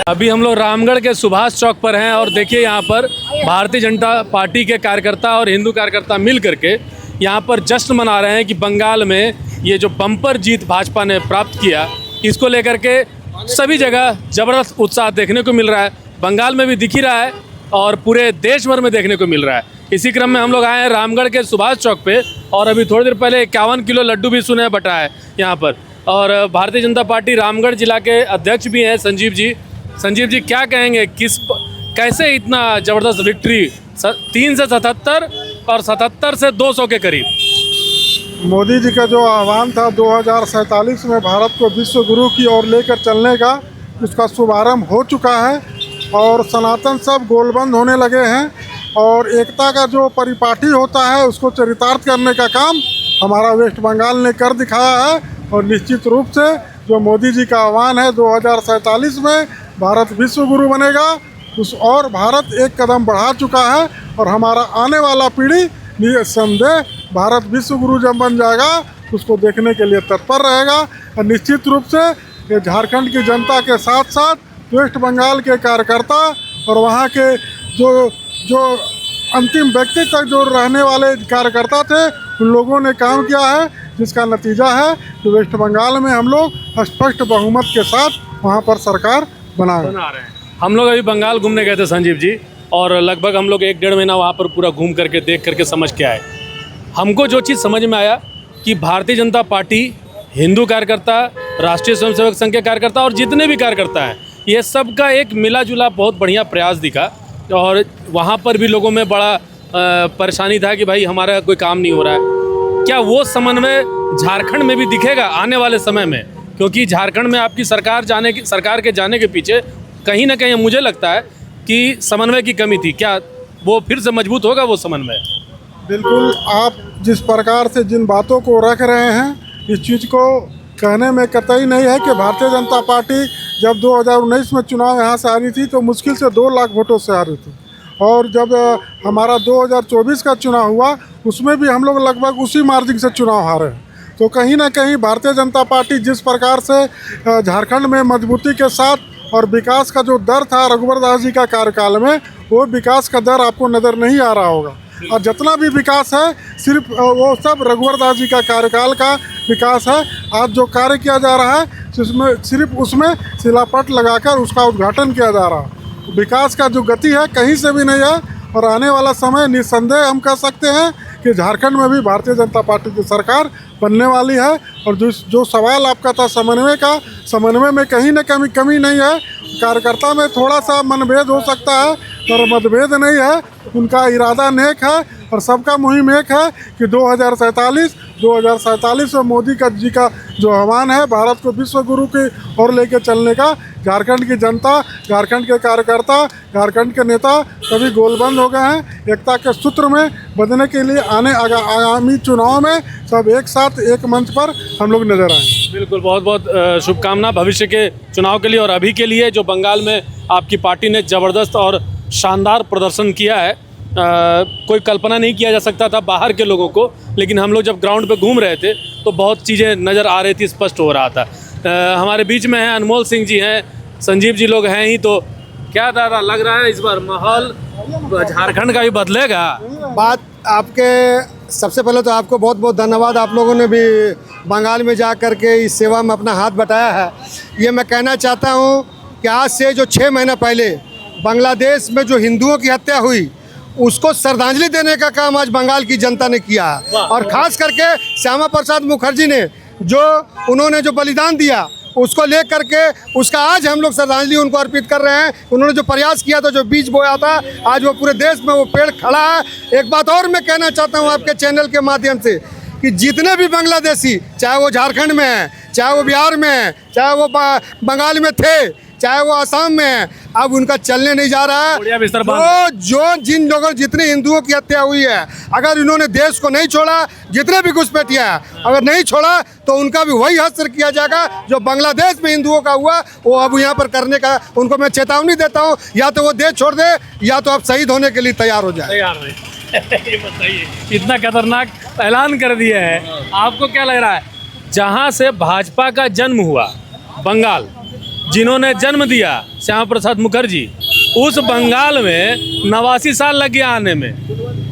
अभी हम लोग रामगढ़ के सुभाष चौक पर हैं और देखिए यहाँ पर भारतीय जनता पार्टी के कार्यकर्ता और हिंदू कार्यकर्ता मिल करके यहाँ पर जश्न मना रहे हैं कि बंगाल में ये जो बम्पर जीत भाजपा ने प्राप्त किया, इसको लेकर के सभी जगह ज़बरदस्त उत्साह देखने को मिल रहा है। बंगाल में भी दिख ही रहा है और पूरे देश भर में देखने को मिल रहा है। इसी क्रम में हम लोग आए हैं रामगढ़ के सुभाष चौक पे और अभी थोड़ी देर पहले 51 किलो लड्डू भी सुने बटा है यहाँ पर। और भारतीय जनता पार्टी रामगढ़ जिला के अध्यक्ष भी हैं संजीव जी। संजीव जी, क्या कहेंगे, कैसे इतना ज़बरदस्त विक्ट्री 3 से 77 और 77 से 200 के करीब? मोदी जी का जो आह्वान था 2047 में भारत को विश्व गुरु की ओर लेकर चलने का, उसका शुभारंभ हो चुका है और सनातन सब गोलबंद होने लगे हैं और एकता का जो परिपाटी होता है उसको चरितार्थ करने का काम हमारा वेस्ट बंगाल ने कर दिखाया है। और निश्चित रूप से जो मोदी जी का आह्वान है 2047 में भारत विश्व गुरु बनेगा, उस और भारत एक कदम बढ़ा चुका है और हमारा आने वाला पीढ़ी निसंदेह भारत विश्व गुरु जब बन जाएगा उसको देखने के लिए तत्पर रहेगा। और निश्चित रूप से ये झारखंड की जनता के साथ साथ वेस्ट बंगाल के कार्यकर्ता और वहाँ के जो अंतिम व्यक्ति तक जो रहने वाले कार्यकर्ता थे, उन लोगों ने काम किया है, जिसका नतीजा है कि वेस्ट बंगाल में हम लोग स्पष्ट बहुमत के साथ वहाँ पर सरकार बना रहे हैं। हम लोग अभी बंगाल घूमने गए थे संजीव जी, और लगभग हम लोग 1-1.5 महीना वहाँ पर पूरा घूम करके देख करके समझ के आए। हमको जो चीज़ समझ में आया कि भारतीय जनता पार्टी, हिंदू कार्यकर्ता, राष्ट्रीय स्वयंसेवक संघ के कार्यकर्ता और जितने भी कार्यकर्ता हैं, ये सब का एक मिला जुला बहुत बढ़िया प्रयास दिखा। और वहाँ पर भी लोगों में बड़ा परेशानी था कि भाई हमारा कोई काम नहीं हो रहा है। क्या वो समन्वय झारखंड में भी दिखेगा आने वाले समय में? क्योंकि झारखंड में आपकी सरकार के जाने के पीछे कहीं ना कहीं मुझे लगता है कि समन्वय की कमी थी। क्या वो फिर से मजबूत होगा वो समन्वय? बिल्कुल, आप जिस प्रकार से जिन बातों को रख रहे हैं, इस चीज़ को कहने में कतई नहीं है कि भारतीय जनता पार्टी जब 2019 में चुनाव यहाँ से हारी थी तो मुश्किल से 2 लाख वोटों से हारी थी, और जब हमारा 2024 का चुनाव हुआ उसमें भी हम लोग लगभग उसी मार्जिन से चुनाव हारे हैं। तो कहीं ना कहीं भारतीय जनता पार्टी जिस प्रकार से झारखंड में मजबूती के साथ और विकास का जो दर था रघुवर दास जी का कार्यकाल में, वो विकास का दर आपको नज़र नहीं आ रहा होगा। और जितना भी विकास है सिर्फ वो सब रघुवर दास जी का कार्यकाल का विकास है। आज जो कार्य किया जा रहा है सिर्फ उसमें शिलापट लगाकर उसका उद्घाटन किया जा रहा है। विकास का जो गति है कहीं से भी नहीं है और आने वाला समय निस्संदेह हम कह सकते हैं कि झारखंड में भी भारतीय जनता पार्टी की सरकार बनने वाली है। और जो सवाल आपका था समन्वय का, समन्वय में कहीं न कमी नहीं है। कार्यकर्ता में थोड़ा सा मनभेद हो सकता है पर मतभेद नहीं है, उनका इरादा नेक है और सबका मुहिम एक है कि 2047 में मोदी जी का जो आह्वान है भारत को विश्व गुरु की ओर लेकर चलने का, झारखंड की जनता, झारखंड के कार्यकर्ता, झारखंड के नेता सभी गोलबंद हो गए हैं। एकता के सूत्र में बंधने के लिए आगामी चुनाव में सब एक साथ एक मंच पर हम लोग नजर आए। बिल्कुल, बहुत बहुत शुभकामना भविष्य के चुनाव के लिए। और अभी के लिए जो बंगाल में आपकी पार्टी ने ज़बरदस्त और शानदार प्रदर्शन किया है, कोई कल्पना नहीं किया जा सकता था बाहर के लोगों को, लेकिन हम लोग जब ग्राउंड पे घूम रहे थे तो बहुत चीज़ें नज़र आ रही थी, स्पष्ट हो रहा था। हमारे बीच में हैं अनमोल सिंह जी हैं, संजीव जी लोग हैं ही, तो क्या दादा लग रहा है इस बार माहौल झारखंड का भी बदलेगा? बात आपके सबसे पहले तो आपको बहुत बहुत धन्यवाद, आप लोगों ने भी बंगाल में जा कर के इस सेवा में अपना हाथ बटाया है। ये मैं कहना चाहता हूँ कि आज से जो 6 महीना पहले बांग्लादेश में जो हिंदुओं की हत्या हुई, उसको श्रद्धांजलि देने का काम आज बंगाल की जनता ने किया है। और ख़ास करके श्यामा प्रसाद मुखर्जी ने उन्होंने जो बलिदान दिया, उसको ले करके उसका आज हम लोग श्रद्धांजलि उनको अर्पित कर रहे हैं। उन्होंने जो प्रयास किया था, जो बीज बोया था, आज वो पूरे देश में वो पेड़ खड़ा है। एक बात और मैं कहना चाहता हूँ आपके चैनल के माध्यम से कि जितने भी बांग्लादेशी, चाहे वो झारखंड में है, चाहे वो बिहार में है, चाहे वो बंगाल में थे, चाहे वो असम में है, अब उनका चलने नहीं जा रहा बढ़िया है। बिस्तर बांध जो जिन लोगों जितने हिंदुओं की हत्या हुई है, अगर इन्होंने देश को नहीं छोड़ा, जितने भी घुसपैठिया है अगर नहीं छोड़ा तो उनका भी वही हश्र किया जाएगा जो बांग्लादेश में हिंदुओं का हुआ, वो अब यहाँ पर करने का उनको मैं चेतावनी देता हूँ, या तो वो देश छोड़ दे या तो अब शहीद होने के लिए तैयार हो जाए। तैयार नहीं। ये बताइए, इतना खतरनाक ऐलान कर दिया है, आपको क्या लग रहा है? जहाँ से भाजपा का जन्म हुआ, बंगाल, जिन्होंने जन्म दिया श्यामा प्रसाद मुखर्जी, उस बंगाल में 89 साल लग गया आने में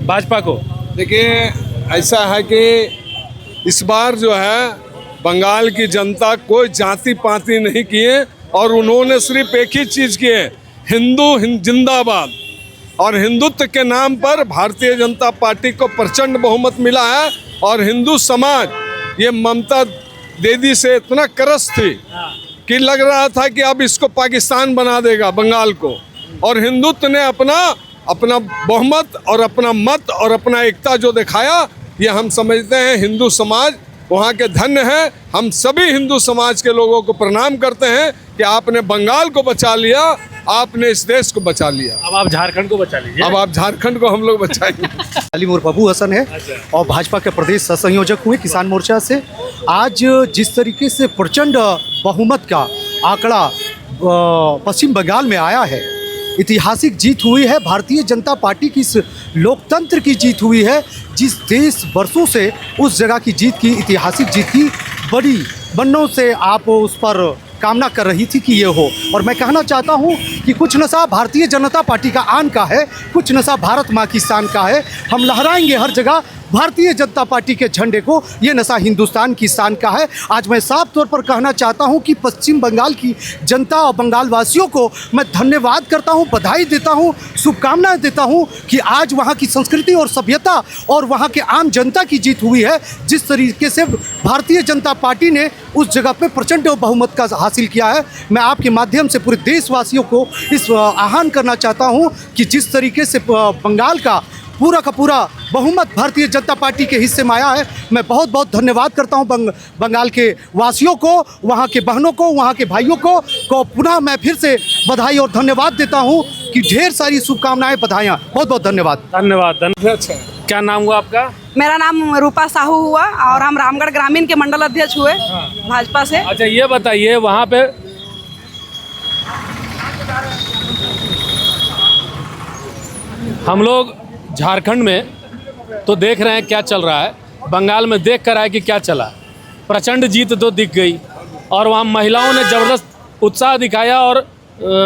भाजपा को। देखिए, ऐसा है कि इस बार जो है बंगाल की जनता कोई जाति पाति नहीं किए और उन्होंने सिर्फ एक ही चीज़ की है, हिंदू जिंदाबाद। और हिंदुत्व के नाम पर भारतीय जनता पार्टी को प्रचंड बहुमत मिला है। और हिंदू समाज ये ममता दीदी से इतना करस थी कि लग रहा था कि अब इसको पाकिस्तान बना देगा बंगाल को। और हिंदुत्व ने अपना बहुमत और अपना मत और अपना एकता जो दिखाया, ये हम समझते हैं हिंदू समाज वहाँ के धन्य है। हम सभी हिंदू समाज के लोगों को प्रणाम करते हैं कि आपने बंगाल को बचा लिया, आपने इस देश को बचा लिया। अब आप झारखंड को बचा लीजिए। अब आप झारखंड को हम लोग बचाएंगे। अली मुर्फ अबू हसन है और भाजपा के प्रदेश संयोजक हुए किसान मोर्चा से। आज जिस तरीके से प्रचंड बहुमत का आंकड़ा पश्चिम बंगाल में आया है, ऐतिहासिक जीत हुई है, भारतीय जनता पार्टी की इस लोकतंत्र की जीत हुई है, जिस देश वर्षों से उस जगह की जीत की, ऐतिहासिक जीत की बड़ी बनों से आप उस पर कामना कर रही थी कि ये हो। और मैं कहना चाहता हूँ कि कुछ नशा भारतीय जनता पार्टी का आन का है, कुछ नशा भारत माँ की शान का है। हम लहराएंगे हर जगह भारतीय जनता पार्टी के झंडे को, ये नशा हिंदुस्तान की शान का है। आज मैं साफ तौर पर कहना चाहता हूं कि पश्चिम बंगाल की जनता और बंगाल वासियों को मैं धन्यवाद करता हूं, बधाई देता हूं, शुभकामनाएं देता हूं कि आज वहां की संस्कृति और सभ्यता और वहां के आम जनता की जीत हुई है। जिस तरीके से भारतीय जनता पार्टी ने उस जगह पे प्रचंड बहुमत का हासिल किया है, मैं आपके माध्यम से पूरे देशवासियों को इस आह्वान करना चाहता हूं कि जिस तरीके से बंगाल का पूरा बहुमत भारतीय जनता पार्टी के हिस्से में आया है, मैं बहुत बहुत धन्यवाद करता हूं बंगाल के वासियों को, वहां के बहनों को, वहां के भाइयों को पुनः मैं फिर से बधाई और धन्यवाद देता हूं कि ढेर सारी शुभकामनाएं, बधाइयाँ, बहुत बहुत धन्यवाद। धन्यवाद। अच्छा, क्या नाम हुआ आपका? मेरा नाम रूपा साहू हुआ और हम रामगढ़ ग्रामीण के मंडल अध्यक्ष हुए भाजपा से। अच्छा, ये बताइए, वहाँ पे हम लोग झारखंड में तो देख रहे हैं क्या चल रहा है, बंगाल में देख कर आए कि क्या चला। प्रचंड जीत तो दिख गई और वहाँ महिलाओं ने ज़बरदस्त उत्साह दिखाया और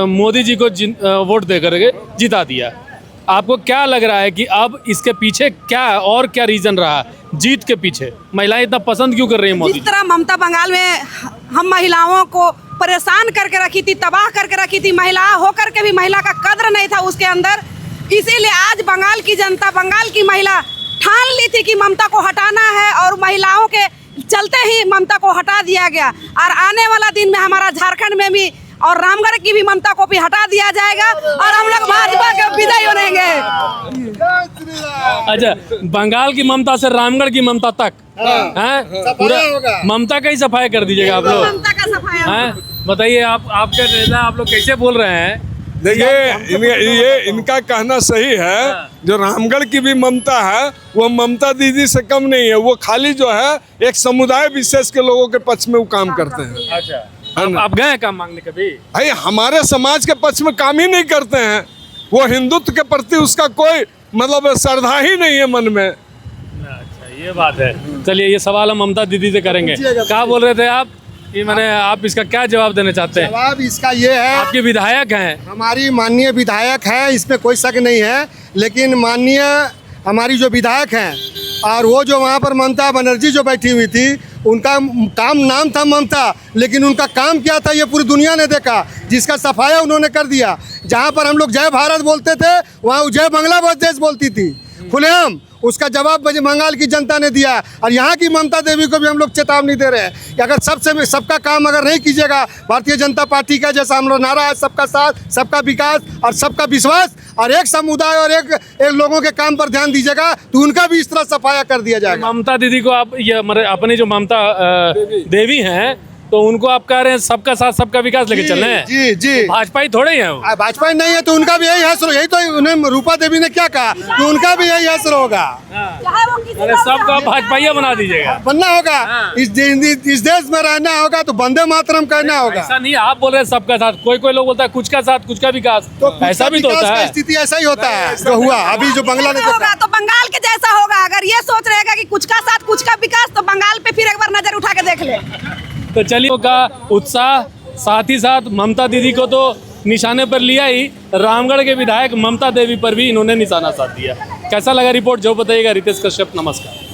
मोदी जी को वोट दे करके जिता दिया। आपको क्या लग रहा है कि अब इसके पीछे क्या और क्या रीज़न रहा जीत के पीछे? महिलाएं इतना पसंद क्यों कर रही हैं मोदी? जिस तरह ममता बंगाल में हम महिलाओं को परेशान करके रखी थी, तबाह करके रखी थी, महिला होकर के भी महिला का कद्र नहीं था उसके अंदर, इसीलिए आज बंगाल की जनता, बंगाल की महिला ठान ली थी कि ममता को हटाना है और महिलाओं के चलते ही ममता को हटा दिया गया। और आने वाला दिन में हमारा झारखंड में भी और रामगढ़ की भी ममता को भी हटा दिया जाएगा और हम लोग भाजपा के विजयी बनेंगे। अच्छा, बंगाल की ममता से रामगढ़ की ममता तक हैं, पूरा ममता का ही सफाई कर दीजिएगा आप लोग। ममता का सफाया हैं, बताइए आपके नेता, आप लोग कैसे बोल रहे हैं? देखिए, ये इनका कहना सही है। जो रामगढ़ की भी ममता है वो ममता दीदी से कम नहीं है। वो खाली जो है एक समुदाय विशेष के लोगों के पक्ष में वो काम करते हैं। अच्छा, आप गए हैं काम मांगने कभी? भाई, हमारे समाज के पक्ष में काम ही नहीं करते हैं। वो हिंदुत्व के प्रति उसका कोई मतलब श्रद्धा ही नहीं है मन में। अच्छा, ये बात है। चलिए, ये सवाल हम ममता दीदी से करेंगे। क्या बोल रहे थे आप कि मैंने, आप इसका क्या जवाब देना चाहते हैं? जवाब इसका ये है, आपके विधायक हैं, हमारी माननीय विधायक है, इसमें कोई शक नहीं है, लेकिन माननीय हमारी जो विधायक हैं और वो जो वहाँ पर ममता बनर्जी जो बैठी हुई थी, उनका काम नाम था ममता, लेकिन उनका काम क्या था ये पूरी दुनिया ने देखा, जिसका सफाया उन्होंने कर दिया। जहाँ पर हम लोग जय भारत बोलते थे, वहाँ जय बांग्लादेश बोलती थी खुलेआम। उसका जवाब बंगाल की जनता ने दिया। और यहाँ की ममता देवी को भी हम लोग चेतावनी दे रहे हैं कि अगर सबका काम अगर नहीं कीजिएगा भारतीय जनता पार्टी का, जैसा हम लोग नारा है, सबका साथ, सबका विकास और सबका विश्वास, और एक समुदाय और एक लोगों के काम पर ध्यान दीजिएगा तो उनका भी इस तरह सफाया कर दिया जाएगा। ममता दीदी को आप ये अपनी जो ममता देवी हैं, तो उनको आप कह रहे हैं सबका साथ सबका विकास लेके चल रहे हैं। जी जी। भाजपा ही थोड़े ही हैं वो। भाजपा नहीं है तो उनका भी यही हश्र, यही तो उन्हें रूपा देवी ने क्या कहा कि उनका भी यही हश्र होगा, चाहे वो किसी अरे का सबको आप भाजपाइया बना दीजिएगा। बनना होगा। हाँ। इस देश में रहना होगा तो वंदे मातरम कहना होगा। ऐसा नहीं, आप बोल रहे हैं सबका साथ, कोई लोग बोलता है कुछ का साथ कुछ का विकास, ऐसा भी तो विकास होता का है। स्थिति ऐसा ही होता है जो हुआ अभी जो बंगला ने होगा तो बंगाल के जैसा होगा। अगर ये सोच रहेगा कि कुछ का साथ कुछ का विकास, तो बंगाल पे फिर एक बार नजर उठा के देख ले। तो चलिए का उत्साह, साथ ही साथ ममता दीदी को तो निशाने पर लिया ही, रामगढ़ के विधायक ममता देवी पर भी इन्होंने निशाना साध दिया। कैसा लगा रिपोर्ट जो बताइएगा। रितेश कश्यप, नमस्कार।